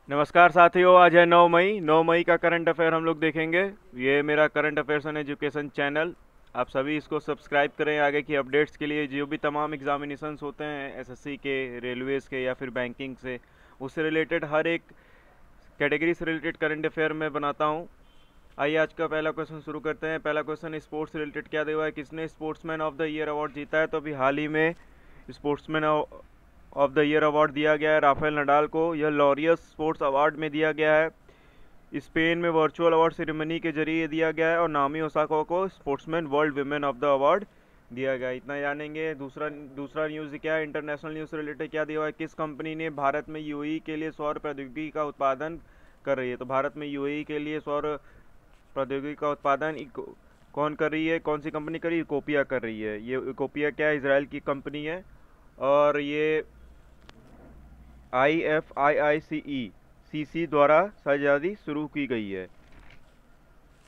नमस्कार साथियों, आज है 9 मई। 9 मई का करंट अफेयर हम लोग देखेंगे। ये मेरा current affairs and education channel, आप सभी इसको सब्सक्राइब करें आगे की अपडेट्स के लिए। जो भी तमाम एग्जामिनेशंस होते हैं एसएससी के, रेलवेज़ के या फिर बैंकिंग से, उससे रिलेटेड हर एक कैटेगरी से रिलेटेड करंट अफेयर मैं बनाता हूँ। आइए आज का पहला क्वेश्चन शुरू करते हैं। पहला क्वेश्चन स्पोर्ट्स से रिलेटेड क्या दिया हुआ है, किसने sportsman of the year award जीता है? तो अभी हाल ही में sportsman of the year award दिया गया है राफेल नडाल को। यह लॉरियस स्पोर्ट्स अवार्ड में दिया गया है। स्पेन में वर्चुअल अवार्ड सेरेमनी के जरिए दिया गया है और नाओमी ओसाका को sportsman world women of the award दिया गया। इतना जानेंगे। दूसरा दूसरा न्यूज़ क्या है, इंटरनेशनल न्यूज़ से रिलेटेड क्या दिया हुआ है, किस कंपनी ने भारत में यूएई के लिए सौर प्रौद्योगिकी का उत्पादन कर रही है? तो भारत में यूएई के लिए सौर प्रौद्योगिकी का उत्पादन कौन कर रही है, कौन सी कंपनी कर रही है? इकोपिया कर रही है। ये इकोपिया क्या है, इसराइल की कंपनी है और ये IFIICE द्वारा साझेदारी शुरू की गई है।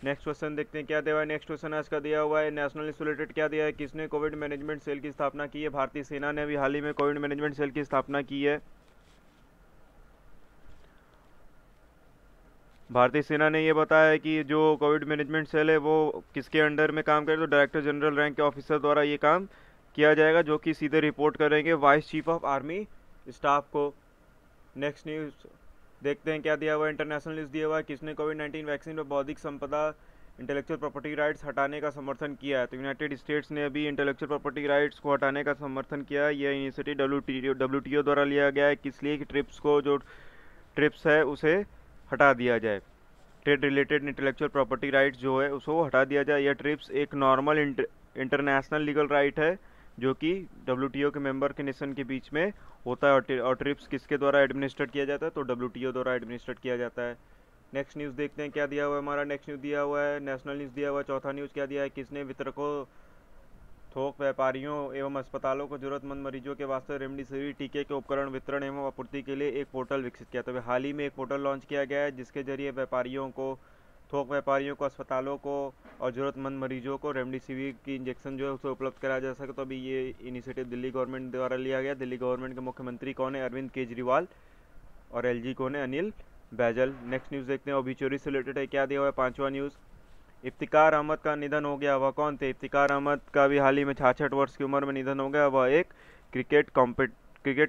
नेक्स्ट क्वेश्चन देखते हैं क्या दिया हुआ है। नेक्स्ट क्वेश्चन आज का दिया हुआ है नेशनल से रिलेटेड क्या दिया है, किसने कोविड मैनेजमेंट सेल की स्थापना की है? भारतीय सेना ने अभी हाल ही में कोविड मैनेजमेंट सेल की स्थापना की है। भारतीय सेना ने ये बताया है कि जो कोविड मैनेजमेंट सेल है वो किसके अंडर में काम करे, तो डायरेक्टर जनरल रैंक के ऑफिसर द्वारा ये काम किया जाएगा, जो कि सीधे रिपोर्ट करेंगे vice chief of army staff को। नेक्स्ट न्यूज़ देखते हैं क्या दिया हुआ है। इंटरनेशनल न्यूज़ दिया हुआ है, किसने कोविड-19 वैक्सीन पर बौद्धिक संपदा इंटेलेक्चुअल प्रॉपर्टी राइट्स हटाने का समर्थन किया है? तो यूनाइटेड स्टेट्स ने अभी इंटेलेक्चुअल प्रॉपर्टी राइट्स को हटाने का समर्थन किया है। यह इनिशिएटिव डब्ल्यूटीओ द्वारा लिया गया है। किस लिए? कि ट्रिप्स को, जो ट्रिप्स है उसे हटा दिया जाए। Trade related intellectual property rights जो है उसको हटा दिया जाए। यह ट्रिप्स एक नॉर्मल इंटरनेशनल लीगल राइट है जो कि डब्ल्यूटीओ के मेंबर के नेशन के बीच में होता है, और ट्रिप्स किसके द्वारा एडमिनिस्ट्रेट किया जाता है? तो डब्ल्यूटीओ द्वारा एडमिनिस्ट्रेट किया जाता है। नेक्स्ट न्यूज़ देखते हैं क्या दिया हुआ है। हमारा नेक्स्ट न्यूज़ दिया हुआ है नेशनल न्यूज़ दिया हुआ है। चौथा न्यूज़ क्या दिया है, किसने वितरकों, थोक व्यापारियों एवं अस्पतालों को जरूरतमंद मरीजों के वास्ते रेमडेसिविर टीके के उपकरण वितरण एवं आपूर्ति के लिए एक पोर्टल विकसित किया? तो हाल ही में एक पोर्टल लॉन्च किया गया है जिसके जरिए व्यापारियों को, थोक व्यापारियों को, अस्पतालों को और ज़रूरतमंद मरीजों को रेमडेसिविर की इंजेक्शन जो है उसे उपलब्ध कराया जा सके। तो अभी ये इनिशिएटिव दिल्ली गवर्नमेंट द्वारा लिया गया। दिल्ली गवर्नमेंट के मुख्यमंत्री कौन है? अरविंद केजरीवाल। और एलजी कौन है? अनिल बैजल। नेक्स्ट न्यूज़ देखते हैं। ओबिचुरी से रिलेटेड है क्या दिया हुआ है। पांचवा न्यूज़, इफ्तिकार अहमद का निधन हो गया। वह कौन थे? इफ्तिकार अहमद का भी हाल ही में 66 वर्ष की उम्र में निधन हो गया। वह एक क्रिकेट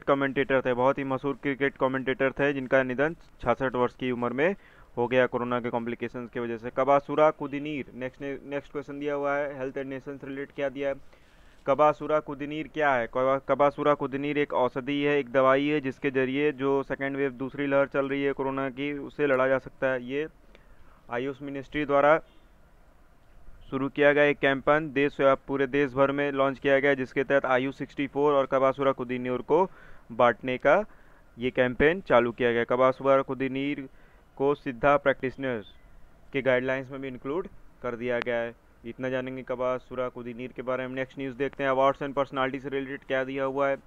कमेंटेटर थे, बहुत ही मशहूर क्रिकेट कमेंटेटर थे जिनका निधन 66 वर्ष की उम्र में हो गया कोरोना के कॉम्प्लिकेशंस की वजह से। कबासुरा कुदिनीर, नेक्स्ट क्वेश्चन दिया हुआ है हेल्थ एंड नेशन से रिलेटेड क्या दिया है। कबासुरा कुदिनीर क्या है? कबासुरा कुदिनीर एक औषधि है, एक दवाई है जिसके जरिए जो सेकेंड वेव, दूसरी लहर चल रही है कोरोना की, उससे लड़ा जा सकता है। ये आयुष मिनिस्ट्री द्वारा शुरू किया गया एक कैंपेन पूरे देश भर में लॉन्च किया गया, जिसके तहत आयु 64 और कबासुरा कुदीनीर को बांटने का ये कैंपेन चालू किया गया। कबासुरा कुदीनीर को सिद्धा प्रैक्टिशनर्स के गाइडलाइंस में भी इंक्लूड कर दिया गया है। इतना जानेंगे कबासुरा कुदीनीर के बारे में। नेक्स्ट न्यूज़ देखते हैं। अवार्ड्स एंड पर्सनालिटी से रिलेटेड क्या दिया हुआ है।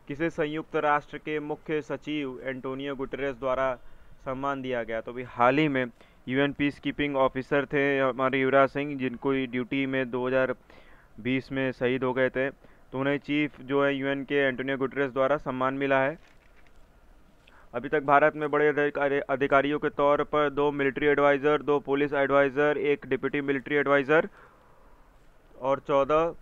किसे संयुक्त राष्ट्र के मुख्य सचिव एंटोनियो गुटेरेस द्वारा सम्मान दिया गया? तो अभी हाल ही में यूएन पीस कीपिंग ऑफिसर थे हमारे युवराज सिंह, जिनको ड्यूटी में 2020 में शहीद हो गए थे, तो उन्हें चीफ जो है यूएन के एंटोनियो गुटेरेस द्वारा सम्मान मिला है। अभी तक भारत में बड़े अधिकारियों के तौर पर 2 military adviser, 2 police adviser, 1 deputy military adviser और 14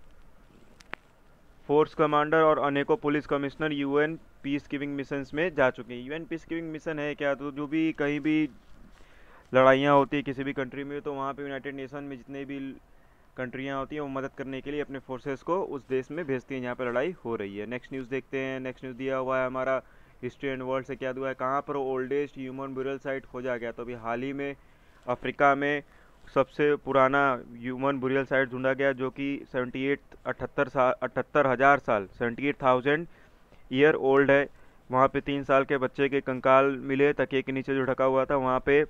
फोर्स कमांडर और अनेकों police commissioner UN peace keeping missions में जा चुके हैं। यूएन पीस कीपिंग मिशन है क्या? तो जो भी कहीं भी लड़ाइयाँ होती है किसी भी कंट्री में, तो वहाँ पे यूनाइटेड नेशन में जितने भी कंट्रियाँ होती हैं वो मदद करने के लिए अपने फोर्सेस को उस देश में भेजती हैं जहाँ पर लड़ाई हो रही है। नेक्स्ट न्यूज़ देखते हैं। नेक्स्ट न्यूज़ दिया हुआ है हमारा हिस्ट्री एंड वर्ल्ड से क्या दिया है, कहाँ पर ओल्डेस्ट ह्यूमन ब्यूरल साइट खोजा गया? तो अभी हाल ही में अफ्रीका में सबसे पुराना ह्यूमन बुरियल साइट ढूंढा गया, जो कि 78,000 ईयर ओल्ड है। वहाँ पे 3 साल के बच्चे के कंकाल मिले तकिए के नीचे जो ढका हुआ था वहाँ पे।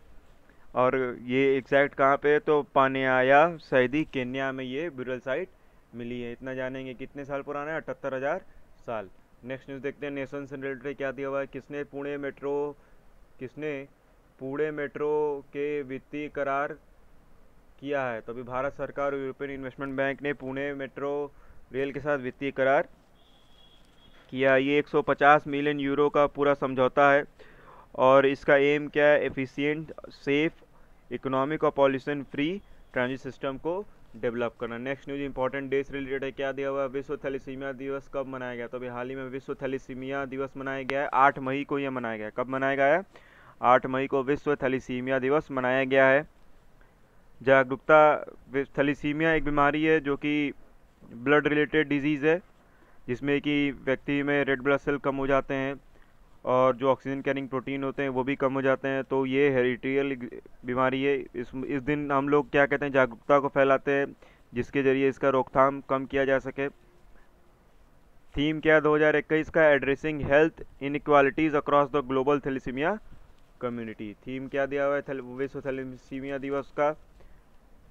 और ये एग्जैक्ट कहाँ पे? तो पानियाया सैदी केन्या में ये बुरियल साइट मिली है। इतना जानेंगे। कितने साल पुराना है? 78,000 साल। नेक्स्ट न्यूज़ देखते हैं। नेशन से रिलेटेड क्या दिया हुआ है। किसने पुणे मेट्रो के वित्तीय करार किया है? तो अभी भारत सरकार और यूरोपियन इन्वेस्टमेंट बैंक ने पुणे मेट्रो रेल के साथ वित्तीय करार किया। ये 150 मिलियन यूरो का पूरा समझौता है और इसका एम क्या है, एफिशिएंट, सेफ, इकोनॉमिक और पॉल्यूशन फ्री ट्रांजिट सिस्टम को डेवलप करना। नेक्स्ट न्यूज इंपॉर्टेंट डे से रिलेटेड है, क्या दिया हुआ है, विश्व थैलेसीमिया दिवस कब मनाया गया? तो अभी हाल ही में विश्व थैलेसीमिया दिवस मनाया गया है, 8 मई को यह मनाया गया है। कब मनाया गया है? 8 मई को विश्व थैलेसीमिया दिवस मनाया गया है। जागरूकता, थैलेसीमिया एक बीमारी है जो कि ब्लड रिलेटेड डिजीज़ है, जिसमें कि व्यक्ति में रेड ब्लड सेल कम हो जाते हैं और जो ऑक्सीजन कैरिंग प्रोटीन होते हैं वो भी कम हो जाते हैं। तो ये हेरिडिटरी बीमारी है। इस दिन हम लोग क्या कहते हैं, जागरूकता को फैलाते हैं जिसके ज़रिए इसका रोकथाम कम किया जा सके। थीम क्या 2021 का, addressing health inequalities across the global thalassaemia community. Theme क्या दिया हुआ है विश्व थैलेसीमिया दिवस का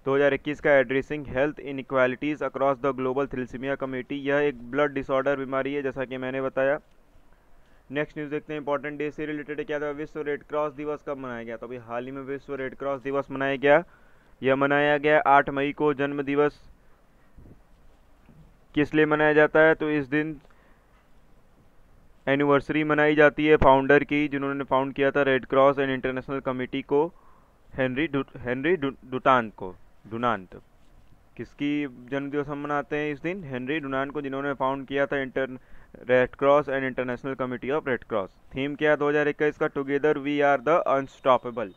2021 का, addressing health inequalities across the global thalassaemia community. यह एक ब्लड डिसऑर्डर बीमारी है जैसा कि मैंने बताया। नेक्स्ट न्यूज़ देखते हैं, इंपॉर्टेंट डे से रिलेटेड क्या था, विश्व रेड क्रॉस दिवस कब मनाया गया? तो अभी हाल ही में विश्व रेड क्रॉस दिवस मनाया गया। यह मनाया गया 8 मई को। जन्म दिवस किस लिए मनाया जाता है? तो इस दिन एनिवर्सरी मनाई जाती है फाउंडर की, जिन्होंने फाउंड किया था red cross and international committee को, हेनरी डुनांट। किसकी जन्म दिवस हम मनाते हैं इस दिन? हेनरी डुनांट को, जिन्होंने फाउंड किया था red cross and international committee of red cross. Theme क्या है 2021 का, together we are the unstoppable.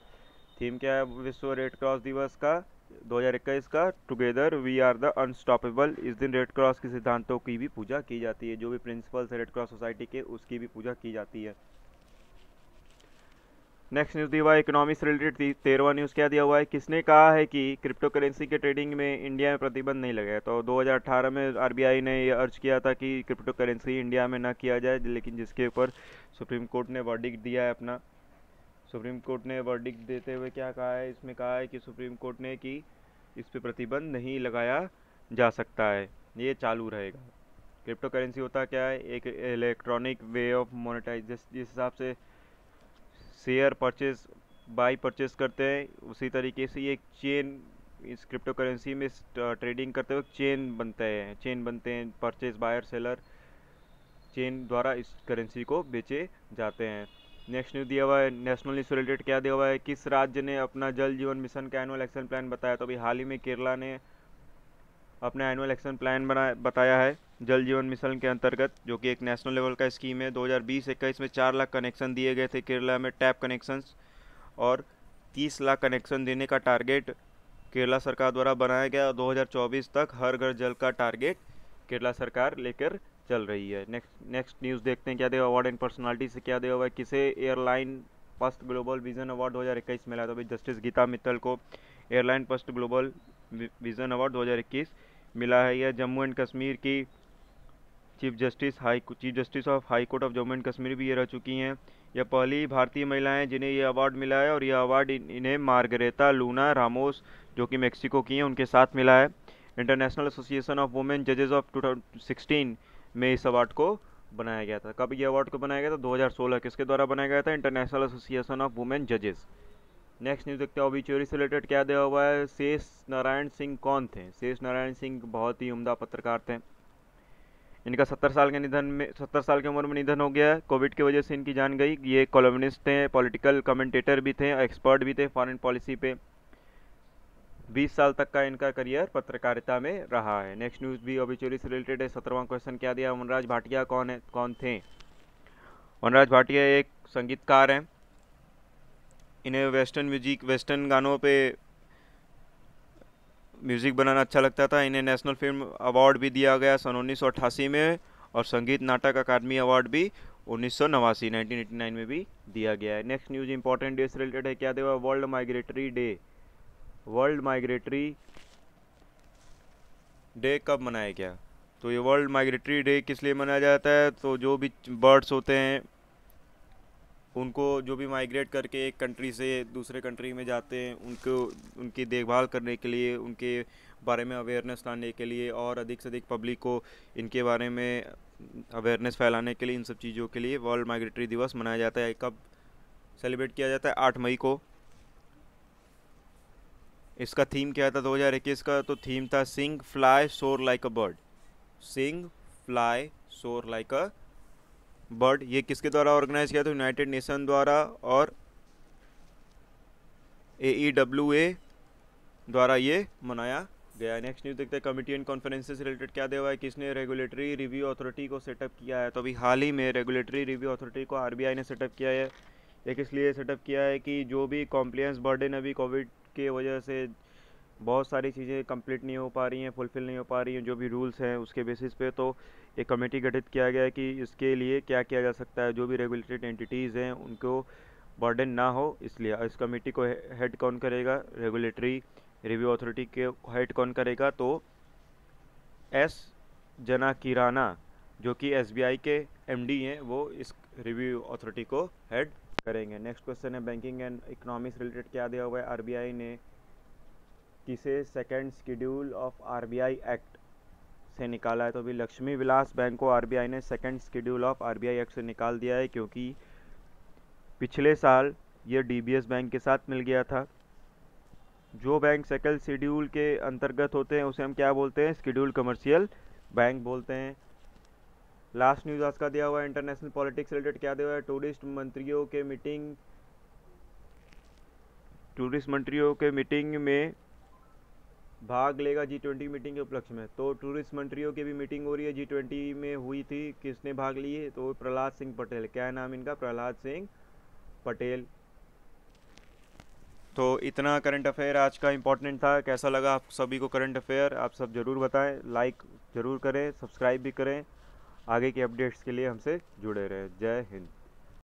Theme क्या है विश्व रेड क्रॉस दिवस का 2021 का, together we are the unstoppable. इस दिन रेड क्रॉस के सिद्धांतों की भी पूजा की जाती है, जो भी प्रिंसिपल्स है रेड क्रॉस सोसाइटी के उसकी भी पूजा की जाती है। नेक्स्ट न्यूज़ दिया हुआ है इकोनॉमी से रिलेटेड, 13वां न्यूज़ क्या दिया हुआ है, किसने कहा है कि क्रिप्टो करेंसी के ट्रेडिंग में इंडिया में प्रतिबंध नहीं लगेगा? तो 2018 में आरबीआई ने ये अर्ज किया था कि क्रिप्टो करेंसी इंडिया में ना किया जाए, लेकिन जिसके ऊपर सुप्रीम कोर्ट ने वर्डिक्ट दिया है अपना। सुप्रीम कोर्ट ने वर्डिक्ट देते हुए क्या कहा है, इसमें कहा है कि सुप्रीम कोर्ट ने कि इस पर प्रतिबंध नहीं लगाया जा सकता है, ये चालू रहेगा। क्रिप्टो करेंसी होता क्या है, एक इलेक्ट्रॉनिक वे ऑफ मोनेटाइज, जिस हिसाब से शेयर परचेज बाई परचेज करते हैं उसी तरीके से ये एक चेन, इस क्रिप्टो करेंसी में ट्रेडिंग करते हुए चेन बनते हैं, परचेज बायर सेलर चेन द्वारा इस करेंसी को बेचे जाते हैं। नेक्स्ट न्यूज़ दिया हुआ है नेशनल न्यूज़ से रिलेटेड, क्या दिया हुआ है, किस राज्य ने अपना जल जीवन मिशन का एनुअल एक्शन प्लान बताया? तो अभी हाल ही में केरला ने अपना एनुअल एक्शन प्लान बताया है जल जीवन मिशन के अंतर्गत, जो कि एक नेशनल लेवल का स्कीम है। 2020-21 में 4 लाख कनेक्शन दिए गए थे केरला में, टैप कनेक्शंस, और 30 लाख कनेक्शन देने का टारगेट केरला सरकार द्वारा बनाया गया। 2024 तक हर घर जल का टारगेट केरला सरकार लेकर चल रही है। नेक्स्ट न्यूज़ देखते हैं क्या दिया अवार्ड एंड पर्सनालिटी से, क्या दिया हुआ है, किसे airline first global vision award 2021 मिला? तो अभी जस्टिस गीता मित्तल को airline first global vision award 2021 मिला है। यह जम्मू एंड कश्मीर की chief justice of high court of Jammu and Kashmir भी ये रह चुकी हैं। यह पहली भारतीय महिला हैं जिन्हें यह अवार्ड मिला है, और यह अवार्ड इन्हें मार्गरेटा लूना रामोस, जो कि मेक्सिको की हैं, उनके साथ मिला है। इंटरनेशनल एसोसिएशन ऑफ वुमेन जजेस ऑफ 2016 में इस अवार्ड को बनाया गया था। कब ये अवार्ड को बनाया गया था? 2016। किसके द्वारा बनाया गया था? इंटरनेशनल एसोसिएशन ऑफ वुमेन जजेस। नेक्स्ट न्यूज़ देखते हैं ओबीच्युरी से रिलेटेड, क्या दिया हुआ है, शेष नारायण सिंह कौन थे? शेष नारायण सिंह बहुत ही उम्दा पत्रकार थे। इनका 70 साल की उम्र में निधन हो गया है। कोविड की वजह से इनकी जान गई। ये कॉलमनिस्ट थे, पॉलिटिकल कमेंटेटर भी थे, एक्सपर्ट भी थे फॉरेन पॉलिसी पे। 20 साल तक का इनका करियर पत्रकारिता में रहा है। नेक्स्ट न्यूज़ भी ओबीच्युरी से रिलेटेड है। 17वां क्वेश्चन क्या दिया, वनराज भाटिया कौन थे? वनराज भाटिया एक संगीतकार हैं। इन्हें वेस्टर्न गानों पे म्यूज़िक बनाना अच्छा लगता था। इन्हें नेशनल फिल्म अवार्ड भी दिया गया सन 1988 में, और संगीत नाटक अकादमी अवार्ड भी 1989 में भी दिया गया है। नेक्स्ट न्यूज़ इंपॉर्टेंट डे से रिलेटेड है, क्या देगा world migratory day. World migratory day कब मनाया गया? तो ये वर्ल्ड माइग्रेटरी डे किस लिए मनाया जाता है? तो जो भी बर्ड्स होते हैं उनको, जो भी माइग्रेट करके एक कंट्री से दूसरे कंट्री में जाते हैं, उनकी देखभाल करने के लिए, उनके बारे में अवेयरनेस लाने के लिए, और अधिक से अधिक पब्लिक को इनके बारे में अवेयरनेस फैलाने के लिए, इन सब चीज़ों के लिए वर्ल्ड माइग्रेटरी दिवस मनाया जाता है। कब सेलिब्रेट किया जाता है? 8 मई को। इसका थीम क्या था 2021 का? तो थीम था sing fly soar like a bird. Sing fly soar like a but ये किसके द्वारा ऑर्गेनाइज किया था? यूनाइटेड नेशन द्वारा और AEWA द्वारा ये मनाया गया। नेक्स्ट न्यूज़ देखते हैं, कमिटी एंड कॉन्फ्रेंसेस रिलेटेड क्या दिया हुआ है, किसने रेगुलेटरी रिव्यू अथॉरिटी को सेटअप किया है? तो अभी हाल ही में रेगुलेटरी रिव्यू अथॉरिटी को RBI ने सेटअप किया है। ये किस लिए सेटअप किया है कि जो भी कॉम्प्लायंस बर्डन अभी कोविड के वजह से बहुत सारी चीज़ें कंप्लीट नहीं हो पा रही हैं, फुलफ़िल नहीं हो पा रही हैं, जो भी रूल्स हैं उसके बेसिस पे, तो एक कमेटी गठित किया गया है कि इसके लिए क्या किया जा सकता है, जो भी रेगुलेटेड एंटिटीज़ हैं उनको बर्डन ना हो। इसलिए इस कमेटी को हेड कौन करेगा? रेगुलेटरी रिव्यू अथॉरिटी के हेड कौन करेगा? तो एस जनाकिराना जो कि SBI के MD हैं, वो इस रिव्यू अथॉरिटी को हेड करेंगे। नेक्स्ट क्वेश्चन है, बैंकिंग एंड इकोनॉमी से रिलेटेड क्या दिया हुआ है? RBI ने किसे second schedule of RBI act से निकाला है? तो अभी लक्ष्मी विलास बैंक को RBI ने second schedule of RBI act से निकाल दिया है, क्योंकि पिछले साल ये DBS बैंक के साथ मिल गया था। जो बैंक सेकंड शेड्यूल के अंतर्गत होते हैं उसे हम क्या बोलते हैं? शेड्यूल कमर्शियल बैंक बोलते हैं। लास्ट न्यूज़ आज का दिया हुआ है, इंटरनेशनल पॉलिटिक्स रिलेटेड क्या दिया हुआ है? टूरिस्ट मंत्रियों के मीटिंग में भाग लेगा G20 मीटिंग के उपलक्ष्य में। तो टूरिस्ट मंत्रियों की भी मीटिंग हो रही है, G20 में हुई थी, किसने भाग लिए? तो प्रहलाद सिंह पटेल। क्या है नाम इनका? प्रहलाद सिंह पटेल। तो इतना करंट अफेयर आज का इम्पोर्टेंट था। कैसा लगा आप सभी को करंट अफेयर? आप सब ज़रूर बताएं, लाइक ज़रूर करें, सब्सक्राइब भी करें। आगे के अपडेट्स के लिए हमसे जुड़े रहें। जय हिंद।